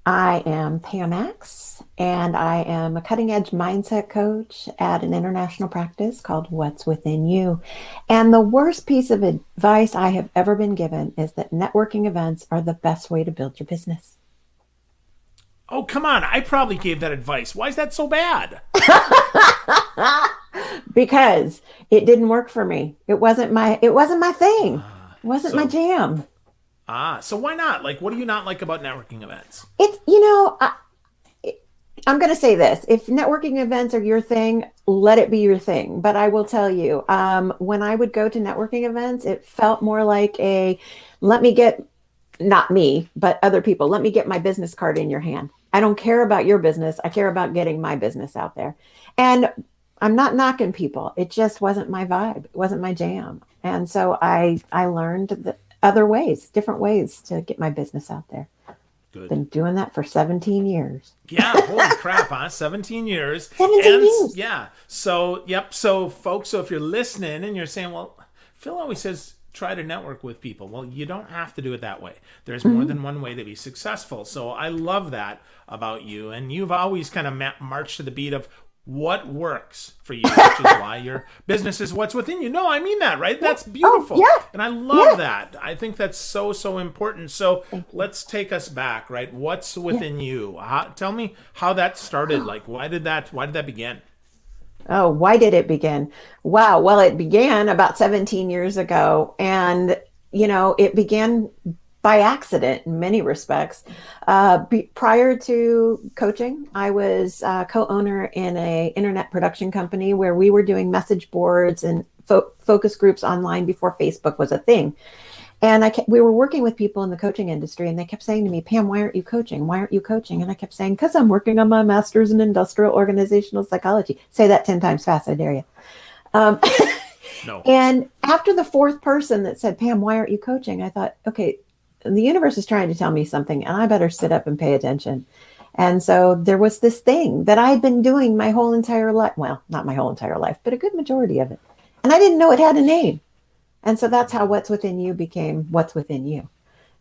I am Pam Aks, and I am a cutting edge mindset coach at an international practice called What's Within You. And the worst piece of advice I have ever been given is that networking events are the best way to build your business. Oh, come on. I probably gave that advice. Why is that so bad? Because it didn't work for me. It wasn't my thing. It wasn't my So, jam. so why not? Like, what do you not like about networking events? It's, I'm going to say this. If networking events are your thing, let it be your thing. But I will tell you, when I would go to networking events, it felt more like let me get, not me, but other people, let me get my business card in your hand. I don't care about your business. I care about getting my business out there. And I'm not knocking people. It just wasn't my vibe. It wasn't my jam. And so I learned other ways, different ways to get my business out there. Good. Been doing that for 17 years. Yeah, holy crap, huh? 17 years. 17 And years. yeah, so, yep. So, folks, so if you're listening and you're saying, well, Phil always says try to network with people. Well, you don't have to do it that way. There's more Mhm. than one way to be successful. So, I love that about you. And you've always kind of marched to the beat of what works for you, which is why your business is what's within you. No, I mean that, right? Yeah. That's Oh, beautiful. yeah. And I love Yeah. that. I think that's so, so important. So Thank you. let's take us back, right? What's Yeah. within you? Tell me how that started. Like, why did that begin? Oh, why did it begin? Wow. Well, it began about 17 years ago. And, it began by accident in many respects. Prior to coaching, I was co-owner in a internet production company where we were doing message boards and focus groups online before Facebook was a thing. And we were working with people in the coaching industry, and they kept saying to me, Pam, why aren't you coaching? Why aren't you coaching? And I kept saying, because I'm working on my master's in industrial organizational psychology. Say that 10 times fast, I dare you. Um, No. and after the fourth person that said, Pam, why aren't you coaching? I thought, okay, the universe is trying to tell me something, and I better sit up and pay attention. And so there was this thing that I'd been doing my whole entire life. Well, not my whole entire life, but a good majority of it. And I didn't know it had a name. And so that's how What's Within You became What's Within You.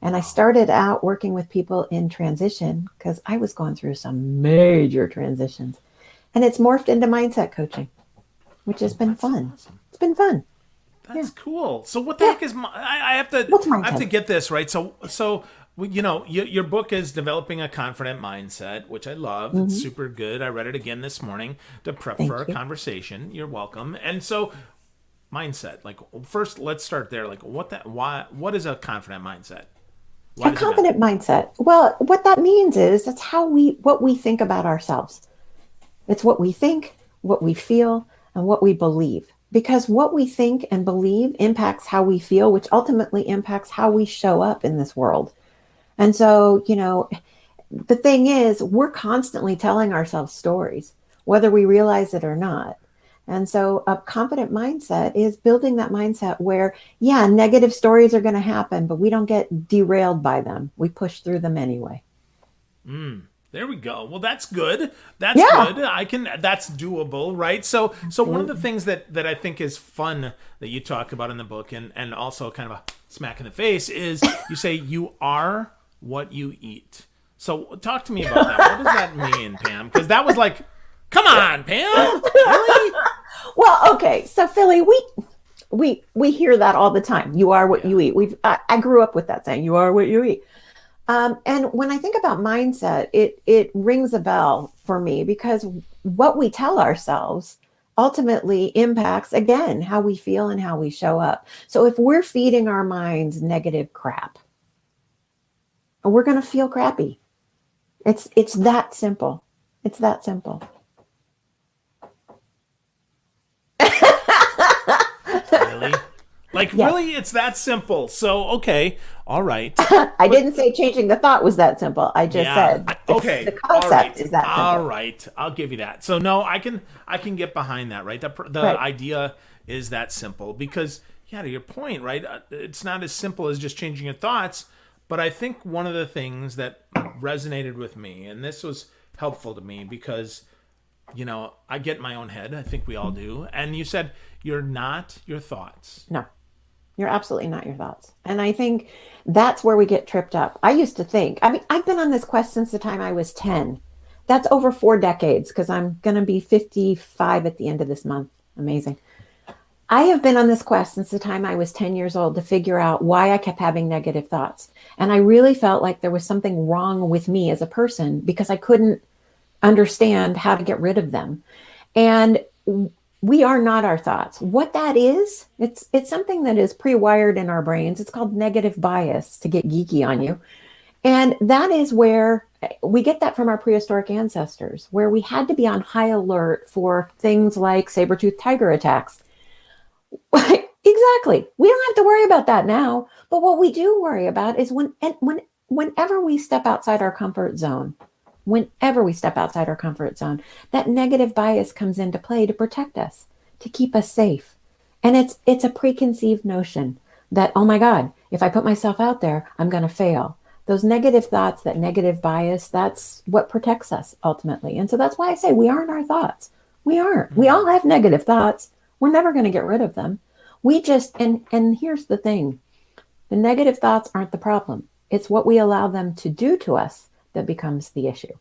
And I Wow. started out working with people in transition because I was going through some major transitions. And it's morphed into mindset coaching, which has been That's fun. awesome. It's been fun. Yeah. That's cool. So what the Yeah. heck is I have to What's I have to mindset? get this right. So your book is developing a confident mindset, which I love. It's Hmm. super good. I read it again this morning to prep for our Thank you. conversation. You're welcome. And so mindset, like first let's start there. Like what is a confident mindset? Why A does it matter? confident mindset. Well, what that means is that's what we think about ourselves. It's what we think, what we feel, and what we believe. Because what we think and believe impacts how we feel, which ultimately impacts how we show up in this world. And so, the thing is, we're constantly telling ourselves stories, whether we realize it or not. And so, a confident mindset is building that mindset where, yeah, negative stories are going to happen, but we don't get derailed by them. We push through them anyway. There we go. Well, that's good. That's Yeah. good. That's doable, right? So one of the Absolutely. things that I think is fun that you talk about in the book and also kind of a smack in the face is you say you are what you eat. So talk to me about that. What does that mean, Pam? Because that was like, come on, Pam. Really? Well, okay. So, Philly, we hear that all the time. You are what Yeah. you eat. I grew up with that saying. You are what you eat. And when I think about mindset, it rings a bell for me because what we tell ourselves ultimately impacts again how we feel and how we show up. So if we're feeding our minds negative crap, we're going to feel crappy. It's that simple. It's that simple. Really? Like Yes. really, it's that simple. So okay, all right. I But didn't say changing the thought was that simple. I just yeah. said the Okay. All concept right. is that All simple. right. I'll give you that. So no, I can get behind that. Right. The Right. idea is that simple because yeah, to your point, right? It's not as simple as just changing your thoughts. But I think one of the things that resonated with me, and this was helpful to me because I get in my own head. I think we all do. And you said you're not your thoughts. No. You're absolutely not your thoughts. And I think that's where we get tripped up. I used to think, I mean, I've been on this quest since the time I was 10. That's over 4 decades because I'm going to be 55 at the end of this month. Amazing. I have been on this quest since the time I was 10 years old to figure out why I kept having negative thoughts. And I really felt like there was something wrong with me as a person because I couldn't understand how to get rid of them. And we are not our thoughts. What that is, it's something that is pre-wired in our brains. It's called negative bias, to get geeky on you. And that is where we get that from our prehistoric ancestors, where we had to be on high alert for things like saber-toothed tiger attacks. Exactly. We don't have to worry about that now. But what we do worry about is whenever we step outside our comfort zone, whenever we step outside our comfort zone, that negative bias comes into play to protect us, to keep us safe. And it's a preconceived notion that, oh my God, if I put myself out there, I'm going to fail. Those negative thoughts, that negative bias, that's what protects us ultimately. And so that's why I say we aren't our thoughts. We aren't. We all have negative thoughts. We're never going to get rid of them. We just, and here's the thing, the negative thoughts aren't the problem. It's what we allow them to do to us that becomes the issue.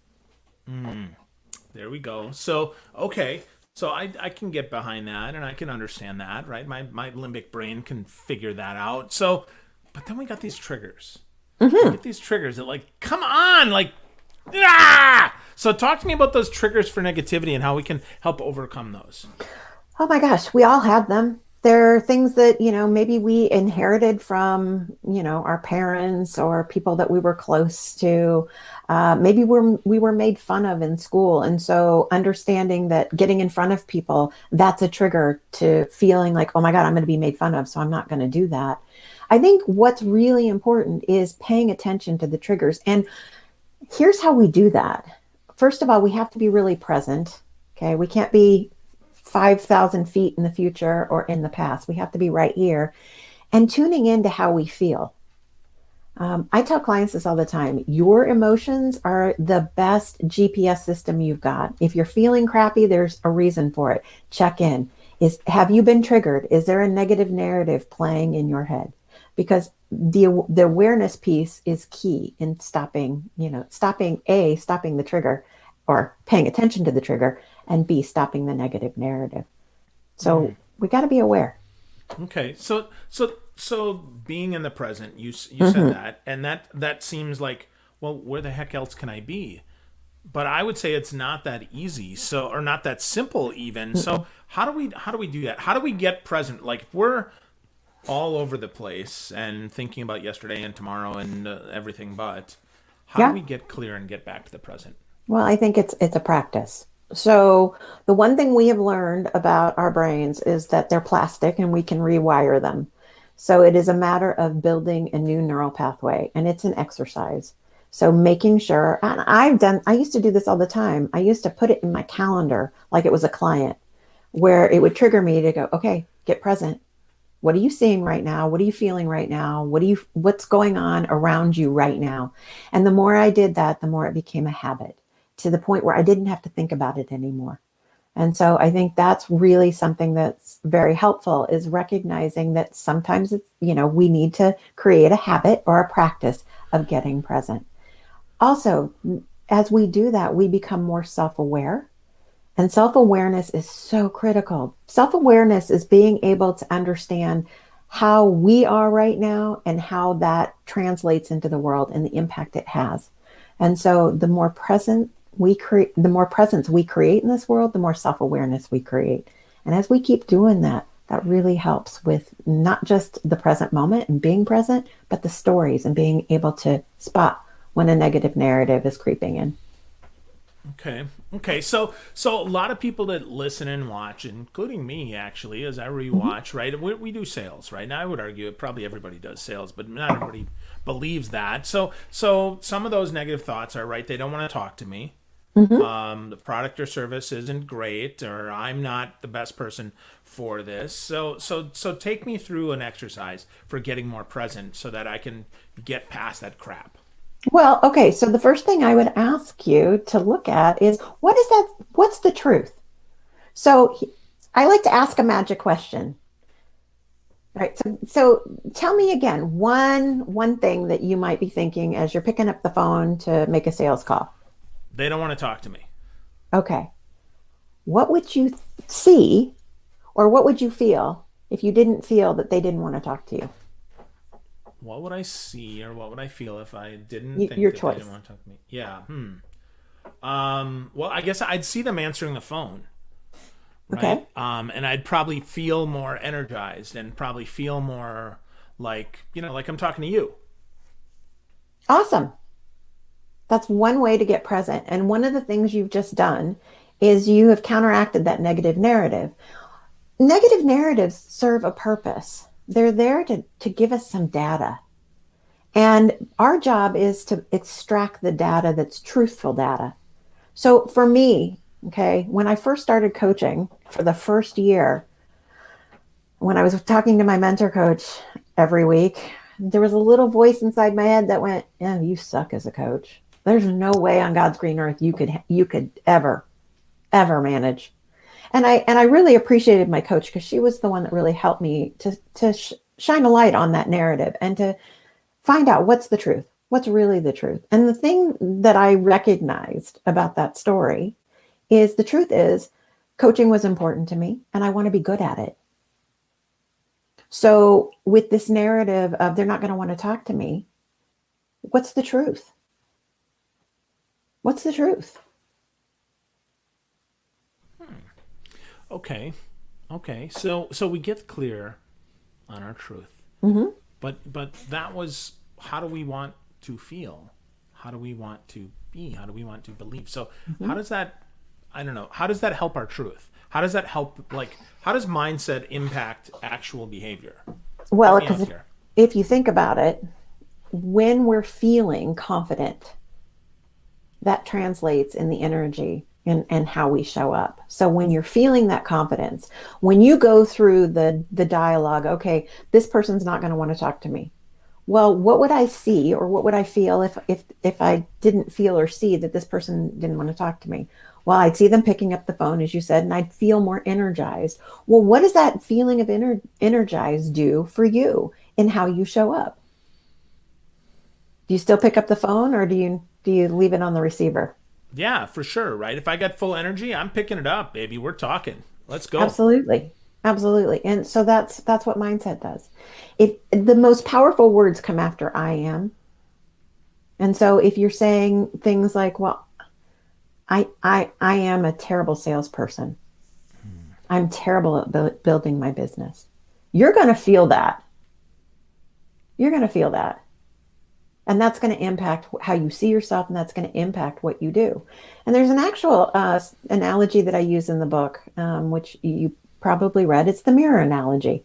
There we go. So, okay. So I can get behind that and I can understand that, right? My limbic brain can figure that out. So, but then we got these triggers. We get these triggers that like, come on, like, ah! So talk to me about those triggers for negativity and how we can help overcome those. Oh my gosh, we all have them. There are things that, maybe we inherited from, our parents or people that we were close to. Maybe we were made fun of in school. And so understanding that getting in front of people, that's a trigger to feeling like, oh my God, I'm going to be made fun of. So I'm not going to do that. I think what's really important is paying attention to the triggers. And here's how we do that. First of all, we have to be really present. Okay. We can't be 5,000 feet in the future or in the past. We have to be right here and tuning into how we feel. I tell clients this all the time. Your emotions are the best GPS system you've got. If you're feeling crappy, there's a reason for it. Check in. Have you been triggered? Is there a negative narrative playing in your head? Because the awareness piece is key in stopping the trigger or paying attention to the trigger, and B, stopping the negative narrative. So we got to be aware. Okay. So being in the present, you said Hmm. that, and that seems like, well, where the heck else can I be? But I would say it's not that easy. So, or not that simple even. So how do we do that? How do we get present? Like if we're all over the place and thinking about yesterday and tomorrow and everything, but how do Yeah. we get clear and get back to the present? Well, I think it's a practice. So the one thing we have learned about our brains is that they're plastic and we can rewire them. So it is a matter of building a new neural pathway, and it's an exercise. So making sure, and I used to do this all the time. I used to put it in my calendar like it was a client where it would trigger me to go, okay, get present. What are you seeing right now? What are you feeling right now? What's going on around you right now? And the more I did that, the more it became a habit to the point where I didn't have to think about it anymore. And so I think that's really something that's very helpful is recognizing that sometimes we need to create a habit or a practice of getting present. Also, as we do that, we become more self-aware, and self awareness is so critical. Self awareness is being able to understand how we are right now and how that translates into the world and the impact it has. And so the more presence we create in this world, the more self awareness we create. And as we keep doing that, that really helps with not just the present moment and being present, but the stories and being able to spot when a negative narrative is creeping in. Okay. Okay. So a lot of people that listen and watch, including me, actually, as I Mhm. rewatch, right? We do sales, right? Now I would argue it probably everybody does sales, but not everybody believes that. So some of those negative thoughts are right. They don't want to talk to me. Mhm. The product or service isn't great, or I'm not the best person for this. So take me through an exercise for getting more present, so that I can get past that crap. Well, okay, so the first thing I would ask you to look at is what is that? What's the truth? So I like to ask a magic question. Right. So tell me again, one thing that you might be thinking as you're picking up the phone to make a sales call. They don't want to talk to me. Okay. What would you see or what would you feel if you didn't feel that they didn't want to talk to you? What would I see or what would I feel if I didn't think Your that they didn't choice. want to talk to me? Yeah. Well, I guess I'd see them answering the phone, right? Okay. And I'd probably feel more energized and probably feel more like, like I'm talking to you. Awesome. That's one way to get present. And one of the things you've just done is you have counteracted that negative narrative. Negative narratives serve a purpose. They're there to give us some data. And our job is to extract the data that's truthful data. So for me, okay, when I first started coaching for the first year, when I was talking to my mentor coach every week, there was a little voice inside my head that went, "Yeah, you suck as a coach. There's no way on God's green earth you could ever manage." And I really appreciated my coach because she was the one that really helped me to shine a light on that narrative and to find out what's the truth, what's really the truth. And the thing that I recognized about that story is the truth is coaching was important to me and I want to be good at it. So with this narrative of they're not going to want to talk to me, what's the truth? What's the truth? Okay. Okay. So we get clear on our truth. Mm-hmm. But that was, how do we want to feel? How do we want to be? How do we want to believe? So Mm-hmm. how does that, I don't know, how does that help our truth? How does that help, like, how does mindset impact actual behavior? Help Well, me because out here. if you think about it, when we're feeling confident, that translates in the energy and how we show up. So when you're feeling that confidence, when you go through the dialogue, okay, this person's not going to want to talk to me. Well, what would I see or what would I feel if I didn't feel or see that this person didn't want to talk to me? Well, I'd see them picking up the phone, as you said, and I'd feel more energized. Well, what does that feeling of energized do for you in how you show up? Do you still pick up the phone or do you leave it on the receiver? Yeah, for sure, right? If I got full energy, I'm picking it up, baby. We're talking. Let's go. Absolutely. Absolutely. And so that's what mindset does. If the most powerful words come after I am. And so if you're saying things like, well, I am a terrible salesperson. I'm terrible at building my business. You're going to feel that. You're going to feel that. And that's going to impact how you see yourself and that's going to impact what you do. And there's an actual analogy that I use in the book, which you probably read. It's the mirror analogy.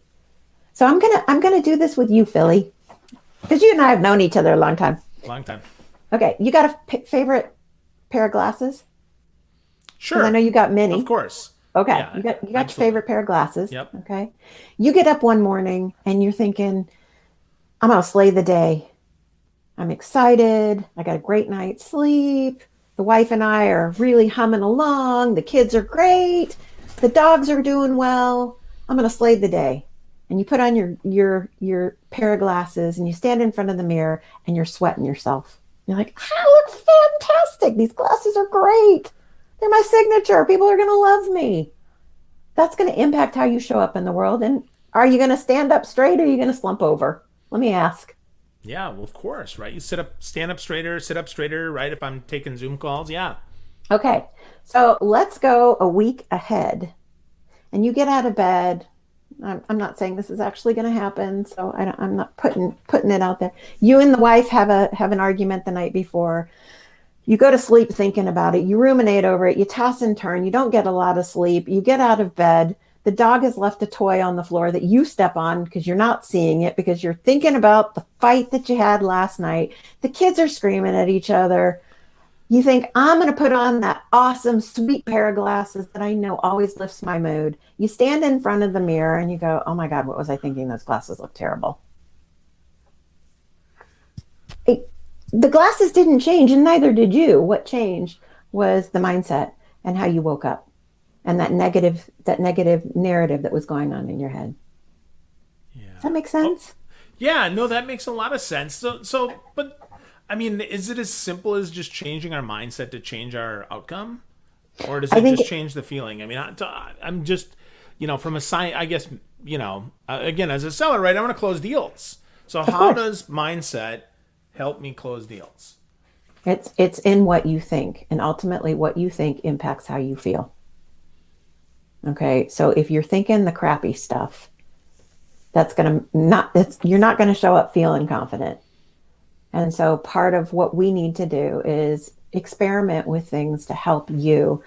So I'm gonna do this with you, Philly, because you and I have known each other a long time. Long time. Okay, you got a favorite pair of glasses? Because I know Sure. you got Of many. course. Okay, Yeah, you got your absolutely. favorite pair of glasses. Yep. Okay, you get up one morning and you're thinking, I'm gonna slay the day. I'm excited. I got a great night's sleep. The wife and I are really humming along. The kids are great. The dogs are doing well. I'm going to slay the day. And you put on your pair of glasses and you stand in front of the mirror and you're sweating yourself. You're like, I look fantastic. These glasses are great. They're my signature. People are going to love me. That's going to impact how you show up in the world. And are you going to stand up straight or are you going to slump over? Let me ask. Yeah, well, of course, right? You stand up straighter, sit up straighter, right? If I'm taking Zoom calls, yeah. Okay, so let's go a week ahead. And you get out of bed. I'm not saying this is actually going to happen, so I'm not putting it out there. You and the wife have an argument the night before. You go to sleep thinking about it. You ruminate over it. You toss and turn. You don't get a lot of sleep. You get out of bed. The dog has left a toy on the floor that you step on because you're not seeing it because you're thinking about the fight that you had last night. The kids are screaming at each other. You think, I'm going to put on that awesome, sweet pair of glasses that I know always lifts my mood. You stand in front of the mirror and you go, oh my God, what was I thinking? Those glasses look terrible. It, the glasses didn't change, and neither did you. What changed was the mindset and how you woke up and that negative narrative that was going on in your head. Yeah. Does that make Oh, sense? yeah, no, that makes a lot of sense. But I mean, is it as simple as just changing our mindset to change our outcome? Or does I it think just change the feeling? I mean, I'm just, from a science, I guess, again, as a seller, right, I want to close deals. So of how course does mindset help me close deals? it's in what you think, and ultimately what you think impacts how you feel. Okay, so if you're thinking the crappy stuff, that's gonna not it's you're not gonna show up feeling confident. And so part of what we need to do is experiment with things to help you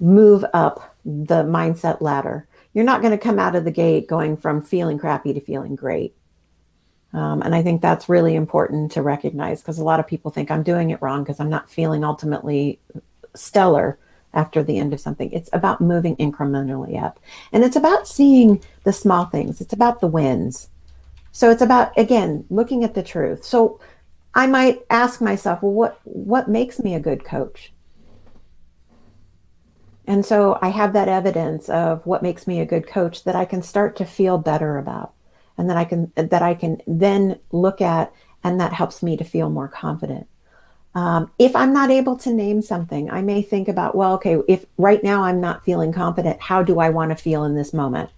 move up the mindset ladder. You're not going to come out of the gate going from feeling crappy to feeling great. And I think that's really important to recognize, because a lot of people think I'm doing it wrong because I'm not feeling ultimately stellar after the end of something. It's about moving incrementally up. And it's about seeing the small things, it's about the wins. So it's about, again, looking at the truth. So I might ask myself, well, what makes me a good coach? And so I have that evidence of what makes me a good coach that I can start to feel better about, and that I can then look at, and that helps me to feel more confident. If I'm not able to name something, I may think about, well, okay, if right now I'm not feeling confident, how do I want to feel in this moment?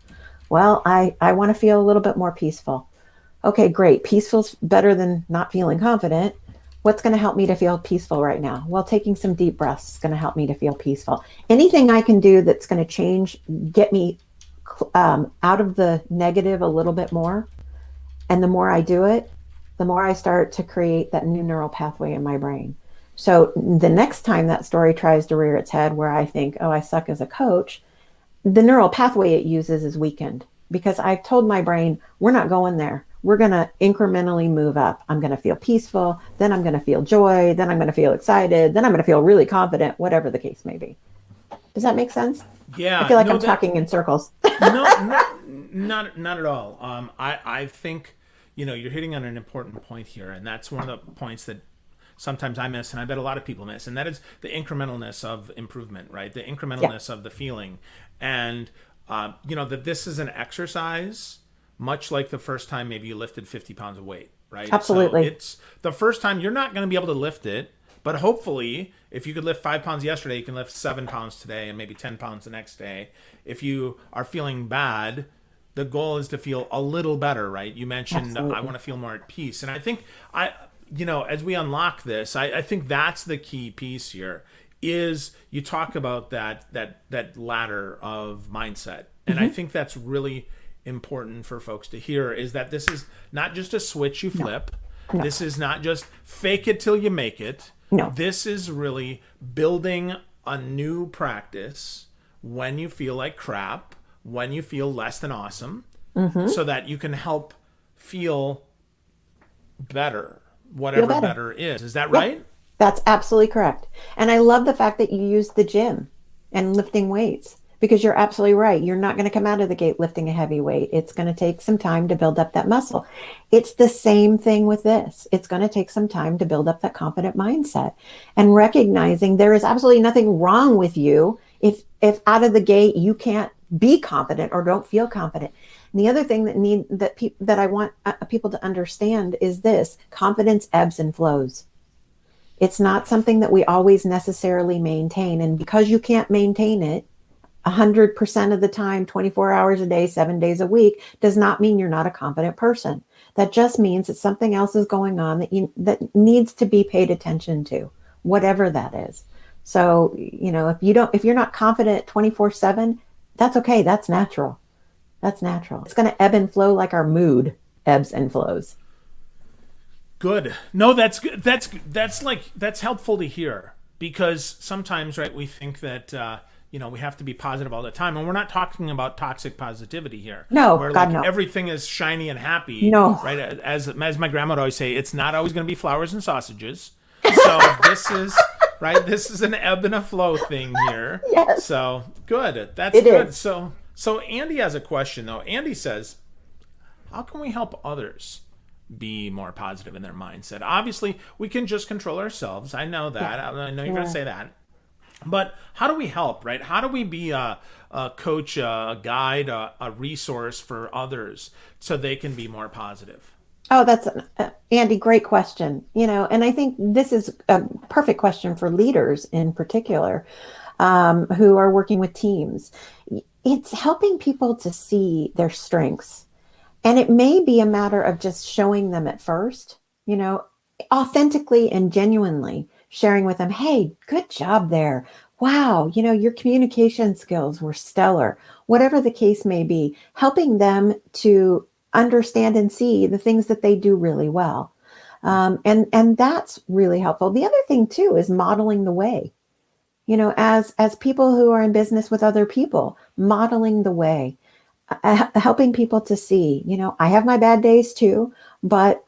Well, I want to feel a little bit more peaceful. Okay, great. Peaceful's better than not feeling confident. What's going to help me to feel peaceful right now? Well, taking some deep breaths is going to help me to feel peaceful. Anything I can do that's going to get me out of the negative a little bit more. And the more I do it, the more I start to create that new neural pathway in my brain. So the next time that story tries to rear its head, where I think, oh, I suck as a coach, the neural pathway it uses is weakened, because I've told my brain, we're not going there. We're going to incrementally move up. I'm going to feel peaceful. Then I'm going to feel joy. Then I'm going to feel excited. Then I'm going to feel really confident, whatever the case may be. Does that make sense? I Yeah, feel like no, I'm talking in circles. no, no, not at all. I think you're hitting on an important point here, and that's one of the points that sometimes I miss, and I bet a lot of people miss, and that is the incrementalness of improvement, right? The Yeah, incrementalness of the feeling, and that this is an exercise, much like the first time maybe you lifted 50 pounds of weight, right? So absolutely. it's the first time you're not going to be able to lift it, but hopefully, if you could lift 5 pounds yesterday, you can lift 7 pounds today, and maybe 10 pounds the next day. If you are feeling bad, the goal is to feel a little better, right? You mentioned I Absolutely. want to feel more at peace, and I think as we unlock this, I think that's the key piece here. Is you talk about that ladder of mindset, and I Hmm. think that's really important for folks to hear. Is that this is not just a switch you No, flip. no, This is not just fake it till you make it. no. This is really building a new practice when you feel like crap, when you feel less than awesome, Hmm. so that you can help feel better, Feel whatever better. better is. Is that Yeah, right? that's absolutely correct. And I love the fact that you use the gym and lifting weights, because you're absolutely right. You're not going to come out of the gate lifting a heavy weight. It's going to take some time to build up that muscle. It's the same thing with this. It's going to take some time to build up that confident mindset, and recognizing there is absolutely nothing wrong with you if out of the gate you can't be confident or don't feel confident. And the other thing that I want people to understand is this: confidence ebbs and flows. It's not something that we always necessarily maintain. And because you can't maintain it 100% of the time, 24 hours a day, 7 days a week, does not mean you're not a confident person. That just means that something else is going on that needs to be paid attention to, whatever that is. So, if you're not confident 24/7, that's okay. That's natural. That's natural. It's going to ebb and flow like our mood ebbs and flows. Good. No, that's good. That's helpful to hear, because sometimes, right, we think that we have to be positive all the time, and we're not talking about toxic positivity here, No, where God, like no. everything is shiny and happy, No. right? As my grandma would always say, it's not always going to be flowers and sausages. So this is right. This is an ebb and a flow thing here. Yes, So good. That's it good. is. So Andy has a question though. Andy says, how can we help others be more positive in their mindset? Obviously, we can just control ourselves. I know Yeah. that. I know you're going to Yeah. say that. But how do we help, right? How do we be a coach, a guide, a resource for others so they can be more positive? Oh, that's Andy, great question. And I think this is a perfect question for leaders in particular, who are working with teams. It's helping people to see their strengths. And it may be a matter of just showing them at first, you know, authentically and genuinely sharing with them, hey, good job there. Wow, your communication skills were stellar. Whatever the case may be, helping them to understand and see the things that they do really well. And that's really helpful. The other thing too is modeling the way, as people who are in business with other people, modeling the way, helping people to see, I have my bad days too, but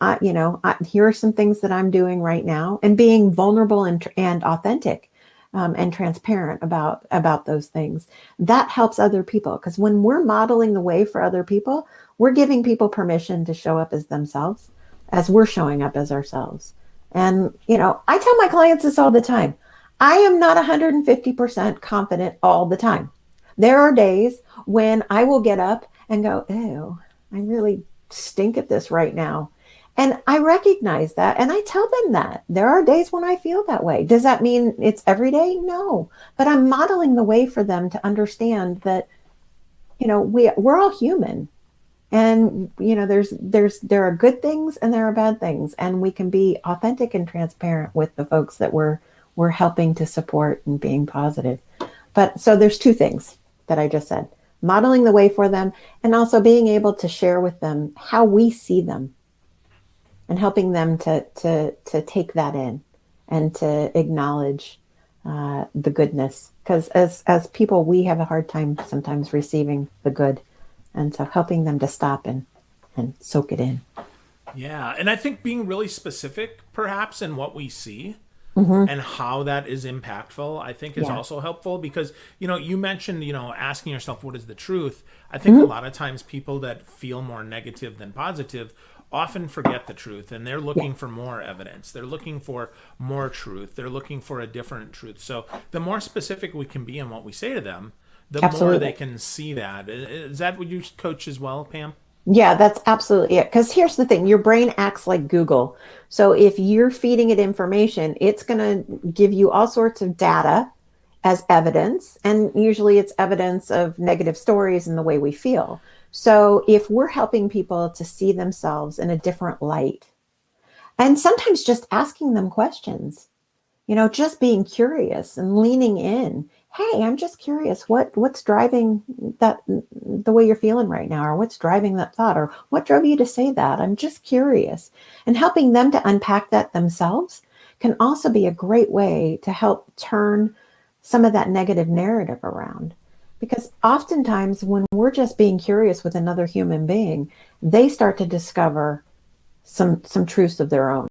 here are some things that I'm doing right now, and being vulnerable and authentic, and transparent about those things. That helps other people, because when we're modeling the way for other people, we're giving people permission to show up as themselves, as we're showing up as ourselves. And I tell my clients this all the time. I am not 150% confident all the time. There are days when I will get up and go, ew, I really stink at this right now. And I recognize that, and I tell them that. There are days when I feel that way. Does that mean it's every day? No. But I'm modeling the way for them to understand that, we're all human. And there are good things and there are bad things. And we can be authentic and transparent with the folks that we're helping to support and being positive. But so there's two things that I just said: modeling the way for them, and also being able to share with them how we see them, and helping them to take that in and to acknowledge the goodness. Because as people, we have a hard time sometimes receiving the good, and so helping them to stop and soak it in. Yeah, and I think being really specific, perhaps, in what we see Mm-hmm. and how that is impactful, I think is Yeah. also helpful because, you mentioned, asking yourself, what is the truth? I think a Mm-hmm. lot of times people that feel more negative than positive often forget the truth and they're Yeah. looking for more evidence. They're looking for more truth. They're looking for a different truth. So the more specific we can be in what we say to them, the more they Absolutely. can see that. Is that what you coach as well, Pam? Yeah, that's absolutely it. Because here's the thing, your brain acts like Google. So if you're feeding it information, it's going to give you all sorts of data as evidence. And usually it's evidence of negative stories and the way we feel. So if we're helping people to see themselves in a different light, and sometimes just asking them questions, just being curious and leaning in. Hey, I'm just curious, what's driving that, the way you're feeling right now, or what's driving that thought, or what drove you to say that? I'm just curious. And helping them to unpack that themselves can also be a great way to help turn some of that negative narrative around. Because oftentimes when we're just being curious with another human being, they start to discover some truths of their own.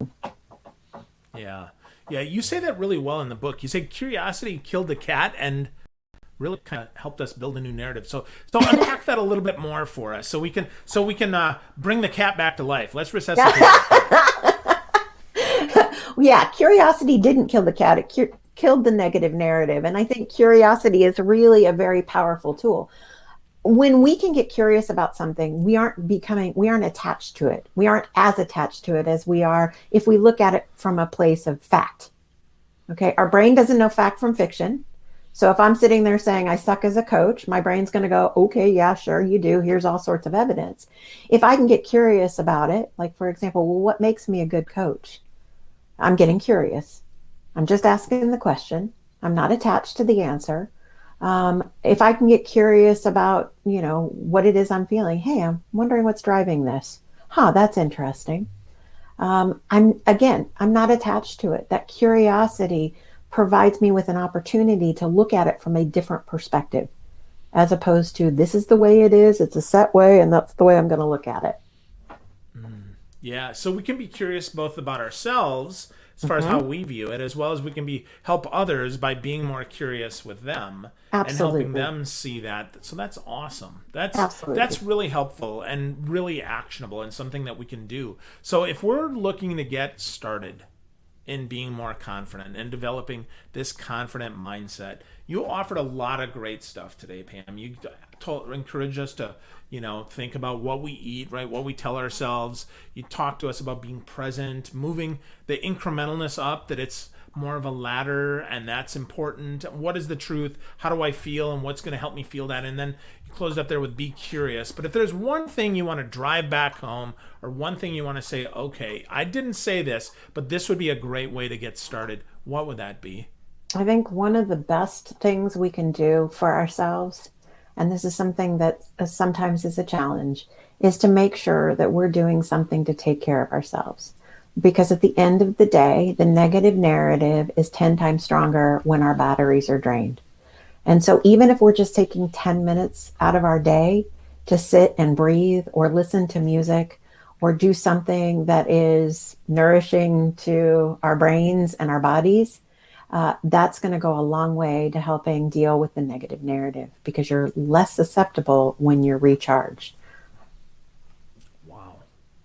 Yeah. Yeah, you say that really well in the book. You say curiosity killed the cat and really kind of helped us build a new narrative. So unpack that a little bit more for us so we can bring the cat back to life. Let's resuscitate the cat. Yeah, curiosity didn't kill the cat. It killed the negative narrative. And I think curiosity is really a very powerful tool. When we can get curious about something, we aren't attached to it. We aren't as attached to it as we are if we look at it from a place of fact. Okay. Our brain doesn't know fact from fiction. So if I'm sitting there saying I suck as a coach, my brain's going to go, okay, yeah, sure, you do. Here's all sorts of evidence. If I can get curious about it, like for example, well, what makes me a good coach? I'm getting curious. I'm just asking the question. I'm not attached to the answer. If I can get curious about, what it is I'm feeling, hey, I'm wondering what's driving this. Huh, that's interesting. I'm not attached to it. That curiosity provides me with an opportunity to look at it from a different perspective, as opposed to this is the way it is, it's a set way, and that's the way I'm going to look at it. Yeah, so we can be curious both about ourselves as far as how Mhm. we view it, as well as we can be help others by being more curious with them and helping Absolutely. them see that. So that's awesome. Absolutely. That's really helpful and really actionable and something that we can do. So if we're looking to get started, in being more confident and developing this confident mindset. You offered a lot of great stuff today, Pam. You encouraged us to, think about what we eat, right? What we tell ourselves. You talked to us about being present, moving the incrementalness up, that it's more of a ladder, and that's important. What is the truth? How do I feel, and what's going to help me feel that? And then you closed up there with be curious. But if there's one thing you want to drive back home, or one thing you want to say, okay, I didn't say this, but this would be a great way to get started, what would that be? I think one of the best things we can do for ourselves, and this is something that sometimes is a challenge, is to make sure that we're doing something to take care of ourselves. Because at the end of the day, the negative narrative is 10 times stronger when our batteries are drained. And so, even if we're just taking 10 minutes out of our day to sit and breathe or listen to music or do something that is nourishing to our brains and our bodies, that's going to go a long way to helping deal with the negative narrative because you're less susceptible when you're recharged. Wow.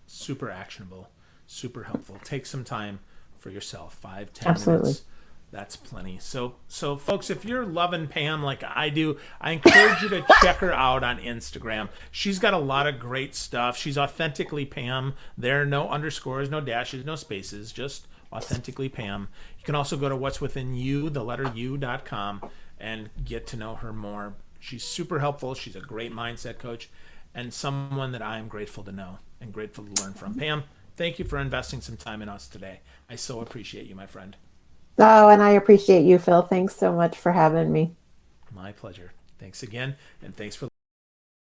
Super actionable, super helpful. Take some time for yourself, 5, 10 minutes. Absolutely. That's plenty. So folks, if you're loving Pam like I do, I encourage you to check her out on Instagram. She's got a lot of great stuff. She's authentically Pam. There are no underscores, no dashes, no spaces, just authentically Pam. You can also go to what's within you, the letter u.com, and get to know her more. She's super helpful. She's a great mindset coach and someone that I'm grateful to know and grateful to learn from. Pam, thank you for investing some time in us today. I so appreciate you, my friend. Oh, and I appreciate you, Phil. Thanks so much for having me. My pleasure. Thanks again, and thanks for